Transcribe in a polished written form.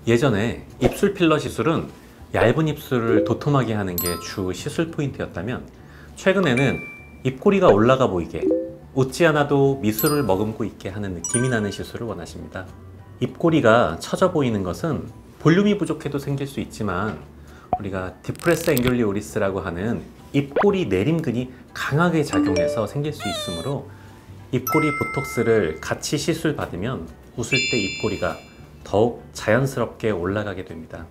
예전에 입술 필러 시술은 얇은 입술을 도톰하게 하는 게 주 시술 포인트였다면, 최근에는 입꼬리가 올라가 보이게, 웃지 않아도 미술을 머금고 있게 하는 느낌이 나는 시술을 원하십니다. 입꼬리가 처져 보이는 것은 볼륨이 부족해도 생길 수 있지만, 우리가 디프레스 앵귤리 오리스라고 하는 입꼬리 내림근이 강하게 작용해서 생길 수 있으므로, 입꼬리 보톡스를 같이 시술 받으면 웃을 때 입꼬리가 더욱 자연스럽게 올라가게 됩니다.